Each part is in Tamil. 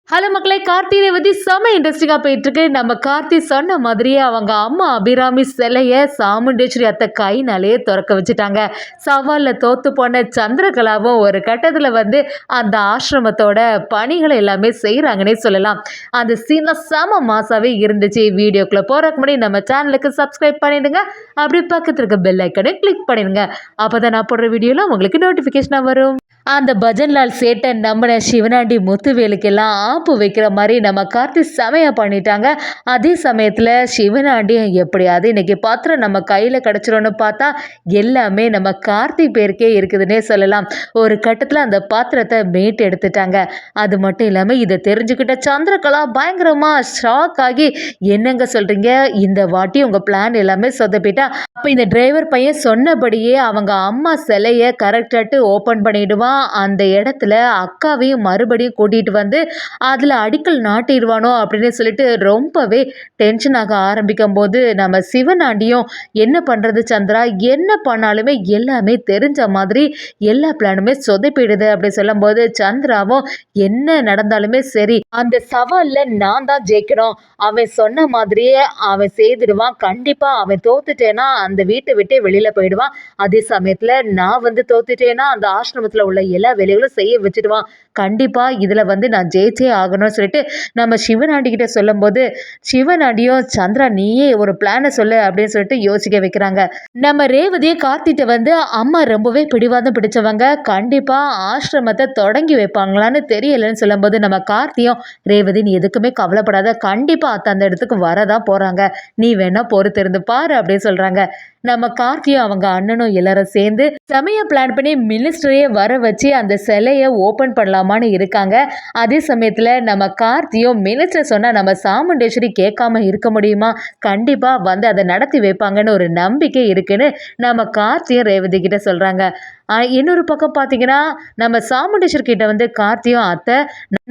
ஹலோ மக்களே, கார்த்தி ரேவதி செம இன்ட்ரெஸ்டிங்காக போயிட்டுருக்கு. நம்ம கார்த்தி சொன்ன மாதிரியே அவங்க அம்மா அபிராமி சிலையை சாமுண்டேஸ்வரி அத்தை கைனாலேயே திறக்க வச்சுட்டாங்க. சவாலில் தோற்று போன சந்திரகலாவும் ஒரு கட்டத்தில் அந்த ஆசிரமத்தோட பணிகளை எல்லாமே செய்கிறாங்கன்னே சொல்லலாம். அந்த சீனை செம மாசாவே இருந்துச்சு. வீடியோக்குள்ளே போகிறக்கு முன்னாடி நம்ம சேனலுக்கு சப்ஸ்கிரைப் பண்ணிடுங்க. அப்படி பக்கத்தில் இருக்க பெல் ஐக்கனை கிளிக் பண்ணிடுங்க. அப்போ தான் நான் போடுற வீடியோலாம் உங்களுக்கு நோட்டிஃபிகேஷனாக வரும். அந்த பஜன்லால் சேட்டை நம்பின சிவனாண்டி முத்துவேலுக்கெல்லாம் ஆப்பு வைக்கிற மாதிரி நம்ம கார்த்தி செமையாக பண்ணிட்டாங்க. அதே சமயத்தில் சிவனாண்டி எப்படியாவது இன்னைக்கு பாத்திரம் நம்ம கையில் கிடச்சிரோன்னு பார்த்தா எல்லாமே நம்ம கார்த்தி பேருக்கே இருக்குதுன்னே சொல்லலாம். ஒரு கட்டத்தில் அந்த பாத்திரத்தை மீட்டு எடுத்துட்டாங்க. அது மட்டும் இல்லாமல் இதை தெரிஞ்சுக்கிட்ட சந்திரகலா பயங்கரமாக ஷாக் ஆகி, என்னங்க சொல்கிறீங்க, இந்த வாட்டி உங்கள் பிளான் எல்லாமே சொதப்பிட்டா அப்போ இந்த டிரைவர் பையன் சொன்னபடியே அவங்க அம்மா சிலையை கரெக்டாட்டு ஓப்பன் பண்ணிடுவான். அந்த இடத்துல அக்காவையும் மறுபடியும் கூட்டிகிட்டு அதில் அடிக்கல் நாட்டிடுவானோ அப்படின்னு சொல்லிட்டு ரொம்பவே டென்ஷன் ஆக ஆரம்பிக்கும் போது நம்ம சிவனாண்டியும் என்ன பண்ணுறது சந்திரா, என்ன பண்ணாலுமே எல்லாமே தெரிஞ்ச மாதிரி எல்லா பிளானுமே சொதப்பிடுது அப்படி சொல்லும்போது சந்திராவும் என்ன நடந்தாலுமே சரி, அந்த சவாலில் நான் தான் ஜெயிக்கணும், அவன் சொன்ன மாதிரியே அவன் செய்திடுவான், கண்டிப்பாக அவன் தோத்துட்டேன்னா அந்த வீட்டை விட்டே வெளியில் போயிடுவான், அதே சமயத்தில் நான் தோத்துட்டேன்னா அந்த ஆசிரமத்தில் உள்ள எல்லா வேலைகளும் செய்ய வச்சுடுவான், கண்டிப்பாக இதில் நான் ஜெயிச்சே ஆகணும்னு சொல்லிட்டு நம்ம சிவனாண்டி கிட்ட சொல்லும்போது சிவனாண்டியும் சந்திரா நீயே ஒரு பிளானை சொல்லு அப்படின்னு சொல்லிட்டு யோசிக்க வைக்கிறாங்க. நம்ம ரேவதியை கார்த்திட்ட அம்மா ரொம்பவே பிடிவாதம் பிடிச்சவங்க, கண்டிப்பாக ஆசிரமத்தை தொடங்கி வைப்பாங்களான்னு தெரியலன்னு சொல்லும்போது நம்ம கார்த்தியும் ரேவதி நீ எதுக்குமே கவலைப்படாத, கண்டிப்பாக அந்த இடத்துக்கு வரதான் போகிறாங்க, நீ வேணா பொறுத்திருந்து பாரு அப்படின்னு சொல்கிறாங்க. நம்ம கார்த்தியும் அவங்க அண்ணனும் எல்லாரும் சேர்ந்து செமைய பிளான் பண்ணி மினிஸ்டரையே வர வச்சு அந்த சிலையை ஓப்பன் பண்ணலாமான்னு இருக்காங்க. அதே சமயத்தில் நம்ம கார்த்தியும் மினிஸ்டர் சொன்னால் நம்ம சாமுண்டேஸ்வரி கேட்காம இருக்க முடியுமா, கண்டிப்பாக அதை நடத்தி வைப்பாங்கன்னு ஒரு நம்பிக்கை இருக்குன்னு நம்ம கார்த்தியும் ரேவதி கிட்ட சொல்கிறாங்க. இன்னொரு பக்கம் பார்த்தீங்கன்னா நம்ம சாமுண்டேஸ்வரி கிட்ட கார்த்தியும் அத்தை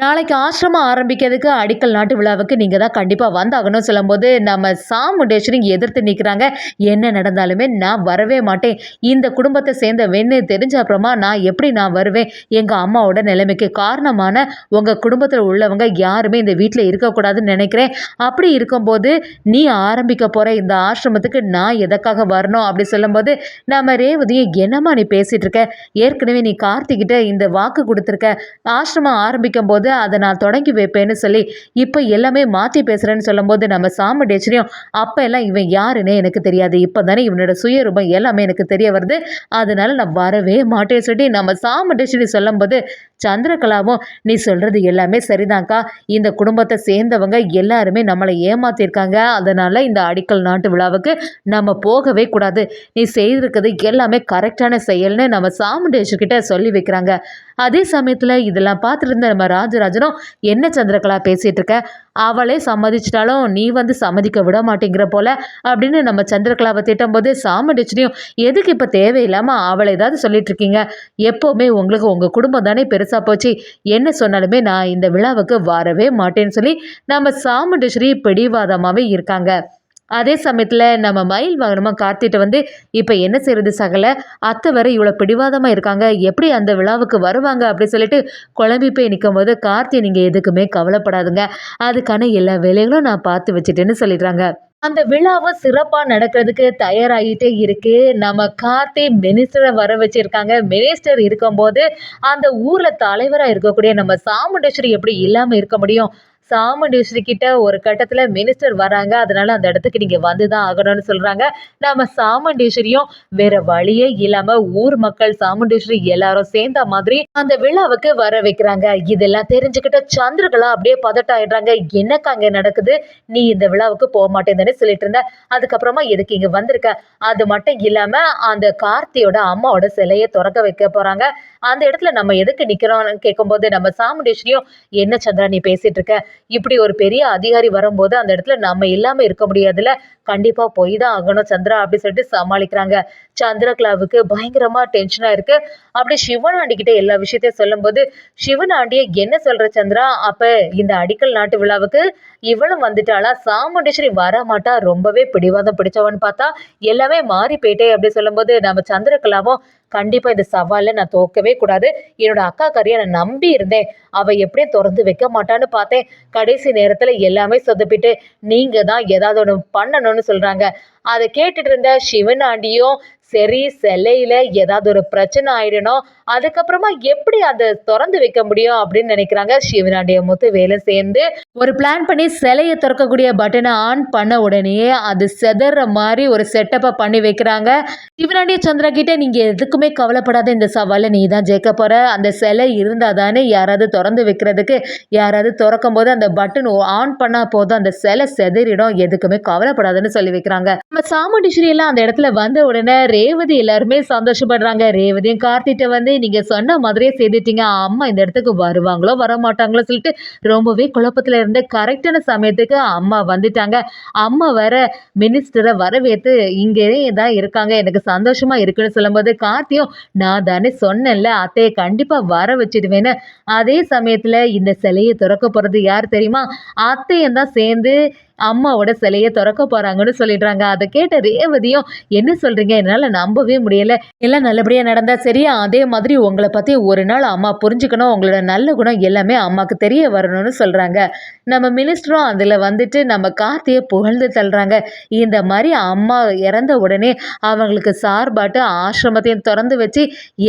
நாளைக்கு ஆசிரமம் ஆரம்பிக்கிறதுக்கு அடிக்கல் நாட்டு விழாவுக்கு நீங்கள் தான் கண்டிப்பாக வந்தாகணும்னு சொல்லும்போது நம்ம சாமுண்டேஸ்வரி எதிர்த்து நிற்கிறாங்க. என்ன நடந்தாலுமே நான் வரவே மாட்டேன், இந்த குடும்பத்தை சேர்ந்த வெண்ணு தெரிஞ்ச அப்புறமா நான் வருவேன், எங்கள் அம்மாவோட நிலைமைக்கு காரணமான உங்கள் குடும்பத்தில் உள்ளவங்க யாருமே இந்த வீட்டில் இருக்கக்கூடாதுன்னு நினைக்கிறேன், அப்படி இருக்கும்போது நீ ஆரம்பிக்க போகிற இந்த ஆசிரமத்துக்கு நான் எதற்காக வரணும் அப்படி சொல்லும்போது நம்ம ரேவதியை என்னம்மா நீ பேசிட்டு இருக்க, ஏற்கனவே நீ கார்த்திகிட்ட இந்த வாக்கு கொடுத்துருக்க, ஆசிரமம் ஆரம்பிக்கும் போது அதை நான் தொடங்கி வைப்பேன்னு சொல்லி இப்போ எல்லாமே மாற்றி பேசுகிறேன்னு சொல்லும்போது நம்ம சாமுண்டேஸ்வரியும் அப்போ எல்லாம் இவன் யாருன்னே எனக்கு தெரியாது, இப்போ தானே இவனோட சுயரூபம் எல்லாமே எனக்கு தெரிய வருது, அதனால நான் வரவே மாட்டேன்னு சொல்லி நம்ம சாமுண்டேஸ்வரி சொல்லும்போது சந்திரகலாவும் நீ சொல்கிறது எல்லாமே சரிதான்க்கா, இந்த குடும்பத்தை சேர்ந்தவங்க எல்லாருமே நம்மளை ஏமாத்திருக்காங்க, அதனால் இந்த அடிக்கல் நாட்டு விழாவுக்கு நம்ம போகவே கூடாது, நீ செய்திருக்கிறது எல்லாமே கரெக்டான செயல்னு நம்ம சாமுண்டேஸ்வரி கிட்ட சொல்லி வைக்கிறாங்க. அதே சமயத்தில் இதெல்லாம் பார்த்துட்டு நம்ம ராஜராஜனும் என்ன சந்திரகலா பேசிகிட்டு இருக்க, அவளே சம்மதிச்சிட்டாலும் நீ சம்மதிக்க விட மாட்டேங்கிற போல அப்படின்னு நம்ம சந்திரகலாவை திட்டும்போது சாமுண்டேஸ்வரியும் எதுக்கு இப்போ தேவையில்லாமல் அவளை ஏதாவது சொல்லிட்டு இருக்கீங்க, எப்போவுமே உங்களுக்கு உங்கள் குடும்பம் தானே பெருசாக போச்சு, என்ன சொன்னாலுமே நான் இந்த விழாவுக்கு வரவே மாட்டேன்னு சொல்லி நம்ம சாமுண்டேஸ்வரி பிடிவாதமாகவே இருக்காங்க. அதே சமயத்தில் நம்ம மயில் வாகனமாக கார்த்திட்ட இப்போ என்ன செய்கிறது சகல, அத்தை வரை இவ்வளோ பிடிவாதமாக இருக்காங்க, எப்படி அந்த விழாவுக்கு வருவாங்க அப்படி சொல்லிட்டு குழம்பி போய் நிற்கும் போது கார்த்தி நீங்கள் எதுக்குமே கவலைப்படாதுங்க, அதுக்கான எல்லா வேலைகளும் நான் பார்த்து வச்சுட்டேன்னு சொல்லிடுறாங்க. அந்த விழாவும் சிறப்பாக நடக்கிறதுக்கு தயாராகிட்டே இருக்கு. நம்ம கார்த்தி மினிஸ்டரை வர வச்சிருக்காங்க. மினிஸ்டர் இருக்கும்போது அந்த ஊரில் தலைவராக இருக்கக்கூடிய நம்ம சாமுண்டேஸ்வரி எப்படி இல்லாமல் இருக்க முடியும், சாமுண்டேஸ்வரி கிட்ட ஒரு கட்டத்தில் மினிஸ்டர் வராங்க, அதனால அந்த இடத்துக்கு நீங்கள் வந்து தான் ஆகணும்னு சொல்கிறாங்க. நம்ம சாமுண்டேஸ்வரியும் வேற வழியே இல்லாமல் ஊர் மக்கள் சாமுண்டேஸ்வரி எல்லாரும் சேர்ந்த மாதிரி அந்த விழாவுக்கு வர வைக்கிறாங்க. இதெல்லாம் தெரிஞ்சுக்கிட்ட சந்திரகலா அப்படியே பதட்டாயிடுறாங்க. என்னக்கா அங்கே நடக்குது, நீ இந்த விழாவுக்கு போக மாட்டேன்னு சொல்லிட்டு இருந்த, அதுக்கப்புறமா எதுக்கு இங்கே வந்திருக்க, அது மட்டும் இல்லாமல் அந்த கார்த்தியோட அம்மாவோட சிலையை திறக்க வைக்க போகிறாங்க, அந்த இடத்துல நம்ம எதுக்கு நிற்கிறோம்னு கேட்கும்போது நம்ம சாமுண்டேஸ்வரியும் என்ன சந்திரா நீ பேசிட்டு இருக்க, இப்படி ஒரு பெரிய அதிகாரி வரும்போது அந்த இடத்துல நம்ம இல்லாமல் இருக்க முடியாதுல்ல, கண்டிப்பாக போய் தான் ஆகணும் சந்திரா அப்படி சொல்லிட்டு சமாளிக்கிறாங்க. சந்திரகலாவுக்கு பயங்கரமாக டென்ஷனாக இருக்குது. அப்படி சிவனாண்டி கிட்ட எல்லா விஷயத்தையும் சொல்லும்போது சிவனாண்டியை என்ன சொல்கிற சந்திரா, அப்போ இந்த அடிக்கல் நாட்டு விழாவுக்கு இவளும் வந்துட்டாளா, சாமுண்டேஸ்வரி வர மாட்டா, ரொம்பவே பிடிவாதம் பிடிச்சவன் பார்த்தா எல்லாமே மாறி போயிட்டே அப்படி சொல்லும்போது நம்ம சந்திரகலாவும் கண்டிப்பா இந்த சவால்ல நான் தோக்கவே கூடாது. என்னோட அக்கா காரிய நான் நம்பி இருந்தேன். அவ எப்படியும் தொறந்து வைக்க மாட்டான்னு பார்த்தேன். கடைசி நேரத்துல எல்லாமே சொதப்பிட்டு, நீங்க தான் ஏதாவது ஒண்ணு பண்ணணும்னு சொல்றாங்க. அத கேட்டுட்டு இருந்த சிவனாண்டியும், சரி சிலையில ஏதாவது ஒரு பிரச்சனை ஆயிடணும். அதுக்கப்புறமா எப்படி அத தொறந்து வைக்க முடியும் அப்படின்னு நினைக்கிறாங்க. சிவனாண்டியும் முத்துவேலும் சேர்ந்து ஒரு பிளான் பண்ணி சிலைய தொறக்கக்கூடிய பட்டன ஆன் பண்ண உடனேயே அது சிதற மாரி ஒரு செட்டப்ப பண்ணி வைக்கிறாங்க. சிவனாண்டிய சந்திரா கிட்ட, "நீங்க எதுக்குமே கவலைப்படாத. இந்த சவால்ல நீ தான் ஜெயிக்க போற. அந்த சிலை இருந்தா தானே யாராவது தொறந்து வைக்கிறதுக்கு. யாராவது தொறக்கும்போது அந்த பட்டன் ஆன் பண்ணா போதும். அந்த சிலை சிதறிடும். எதுக்குமே கவலைப்படாதன்னு" சொல்லி வைக்கிறாங்க. நம்ம சாமுண்டீஸ்வரி எல்லாம் அந்த இடத்துல வந்த உடனே ரேவதி எல்லாருமே சந்தோஷப்படுறாங்க. ரேவதியும் கார்த்திட்ட வந்து, "நீங்க சொன்ன மாதிரியே செய்துட்டீங்க. அம்மா இந்த இடத்துக்கு வருவாங்களோ வரமாட்டாங்களோ சொல்லிட்டு ரொம்பவே குழப்பத்துல இருந்த கரெக்டான சமயத்துக்கு அம்மா வந்துட்டாங்க. அம்மா வர மினிஸ்டரை வரவேற்று இங்கேயே தான் இருக்காங்க. எனக்கு சந்தோஷமா இருக்குன்னு சொல்லும்போது கார்த்தியும், "நான் தானே சொன்னேன்ல அத்தையை கண்டிப்பா வர வச்சிடுவேன்னு." அதே சமயத்துல இந்த சிலையை திறக்க போறது யார் தெரியுமா? அத்தையும் தான் சேர்ந்து அம்மாவோட சிலைய தொறக்க போறாங்கன்னு சொல்லிடுறாங்க. அத கேட்ட ரேவதியும், "என்ன சொல்றீங்க? என்னால நம்பவே முடியல. எல்லாம் நல்லபடியா நடந்தா சரியா? அதே மாதிரி உங்கள பத்தி ஒரு நாள் அம்மா புரிஞ்சுக்கணும். உங்களோட நல்ல குணம் எல்லாமே அம்மாக்கு தெரிய வரணும்னு" சொல்றாங்க. நம்ம மினிஸ்டரும் அதுல வந்துட்டு நம்ம கார்த்திய புகழ்ந்து தள்ளுறாங்க. இந்த மாரி அம்மா இறந்த உடனே அவங்களுக்கு சார்பாட்டு ஆசிரமத்தையும் தொறந்து வச்சு,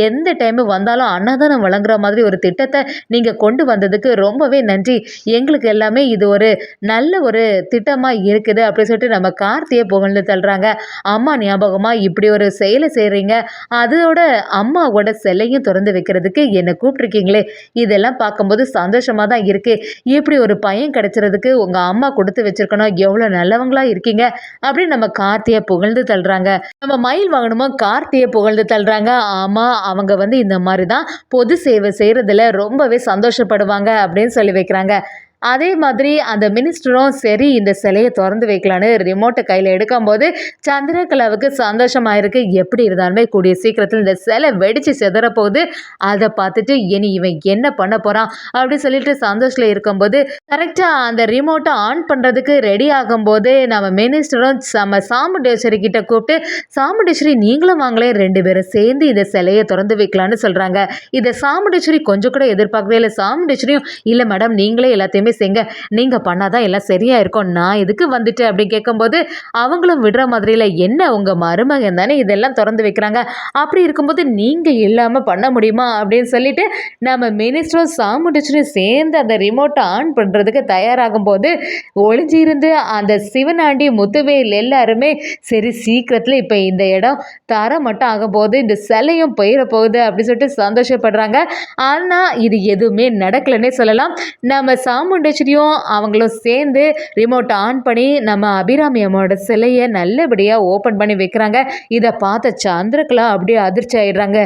எந்த டைம் வந்தாலும் அன்னதானம் வழங்குற மாதிரி ஒரு திட்டத்த நீங்க கொண்டு வந்ததுக்கு ரொம்பவே நன்றி. எங்களுக்கு எல்லாமே இது ஒரு நல்ல ஒரு திட்டமா இருக்குது அப்படின்னு சொல்லிட்டு நம்ம கார்த்தியை புகழ்ந்து தள்ளுறாங்க. அம்மா ஞாபகமா இப்படி ஒரு செயலை செய்றீங்க. அதோட அம்மாவோட சிலையும் திறந்து வைக்கிறதுக்கு என்னை கூப்பிட்டுருக்கீங்களே, இதெல்லாம் பார்க்கும்போது சந்தோஷமா தான் இருக்கு. இப்படி ஒரு பையன் கிடைச்சிறதுக்கு உங்க அம்மா கொடுத்து வச்சிருக்கணும். எவ்வளோ நல்லவங்களா இருக்கீங்க அப்படின்னு நம்ம கார்த்தியை புகழ்ந்து தள்ளுறாங்க. நம்ம மயில் வாகனமும் கார்த்தியை புகழ்ந்து தள்ளுறாங்க. ஆமா, அவங்க வந்து இந்த மாதிரி தான் பொது சேவை செய்யறதுல ரொம்பவே சந்தோஷப்படுவாங்க அப்படின்னு சொல்லி வைக்கிறாங்க. அதே மாதிரி அந்த மினிஸ்டரும் சரி இந்த சிலையை திறந்து வைக்கலான்னு ரிமோட்டை கையில் எடுக்கும்போது சந்திரகலாவுக்கு சந்தோஷமாயிருக்கு. எப்படி இருந்தாலுமே கூடிய சீக்கிரத்தில் இந்த சிலை வெடிச்சு சிதற போகுது. அதை பார்த்துட்டு இனி இவன் என்ன பண்ண போறான் அப்படின்னு சொல்லிட்டு சந்தோஷத்தில் இருக்கும்போது கரெக்டாக அந்த ரிமோட்டை ஆன் பண்ணுறதுக்கு ரெடி ஆகும்போது நம்ம மினிஸ்டரும் நம்ம சாமுண்டேஸ்வரி கிட்ட கூப்பிட்டு, "சாமுண்டேஸ்வரி நீங்களும் வாங்களே, 2 பேரும் சேர்ந்து இந்த சிலையை திறந்து வைக்கலான்னு சொல்கிறாங்க." இதை சாமுண்டேஸ்வரி கொஞ்சம் கூட எதிர்பார்க்கவே இல்லை. சாமுண்டேஸ்வரியும், "இல்லை மேடம், நீங்களே எல்லாத்தையுமே செய்ங்க. நீங்க பண்ணாதான் எல்லாம் சரியா இருக்கும். நான் எதுக்கு வந்துட்டேன்?" அப்படின்னு கேட்கும்போது அவங்களும் விடுற மாதிரி இல்லை. "என்ன உங்க மருமகன் தானே இதெல்லாம் திறந்து வைக்கிறாங்க. அப்படி இருக்கும்போது நீங்க இல்லாம பண்ண முடியுமா?" அப்படின்னு சொல்லிட்டு நம்ம மினிஸ்டரும் சாமுண்டீஸ்வரியும் சேர்ந்து அந்த ரிமோட்டை ஆன் பண்றதுக்கு தயாராகும் போது ஒளிஞ்சிருந்து அந்த சிவனாண்டி முத்துவேல் எல்லாருமே, "சரி சீக்கிரத்துல இப்ப இந்த இடம் தர மட்டும் ஆகும்போது இந்த சிலையும் போயிட போகுது" அப்படின்னு சொல்லிட்டு சந்தோஷப்படுறாங்க. ஆனா இது எதுவுமே நடக்கலன்னே சொல்லலாம். நம்ம சாமுண்டேஸ்வரியும் அவங்களும் சேர்ந்து ரிமோட் ஆன் பண்ணி நம்ம அபிராமி அம்மாவோட சிலையை நல்லபடியாக ஓப்பன் பண்ணி வைக்கிறாங்க. இதை பார்த்த சந்திரகலா அப்படியே அதிர்ச்சி ஆயிடுறாங்க.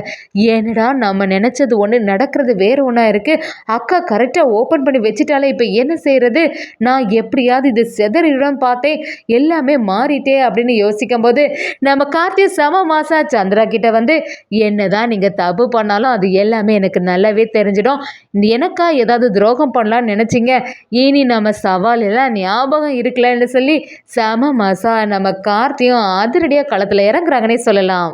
ஏன்னடா நம்ம நினச்சது ஒன்று நடக்கிறது வேறு ஒன்றா இருக்குது. அக்கா கரெக்டாக ஓப்பன் பண்ணி வச்சுட்டாலே இப்போ என்ன செய்கிறது? நான் எப்படியாவது இது செதறிடும் பார்த்தேன், எல்லாமே மாறிட்டே அப்படின்னு யோசிக்கும் போது நம்ம கார்த்திகை செம மாசா சந்திரா கிட்ட வந்து, "என்னதான் நீங்கள் தப்பு பண்ணாலும் அது எல்லாமே எனக்கு நல்லாவே தெரிஞ்சிடும். எனக்கா ஏதாவது துரோகம் பண்ணலான்னு நினச்சிங்க, இனி நம்ம சவால் எல்லாம் ஞாபகம் இருக்கலன்னு" சொல்லி செம மாசா நம்ம கார்த்தியும் அதிரடியாக களத்தில் இறங்குறாங்கன்னே சொல்லலாம்.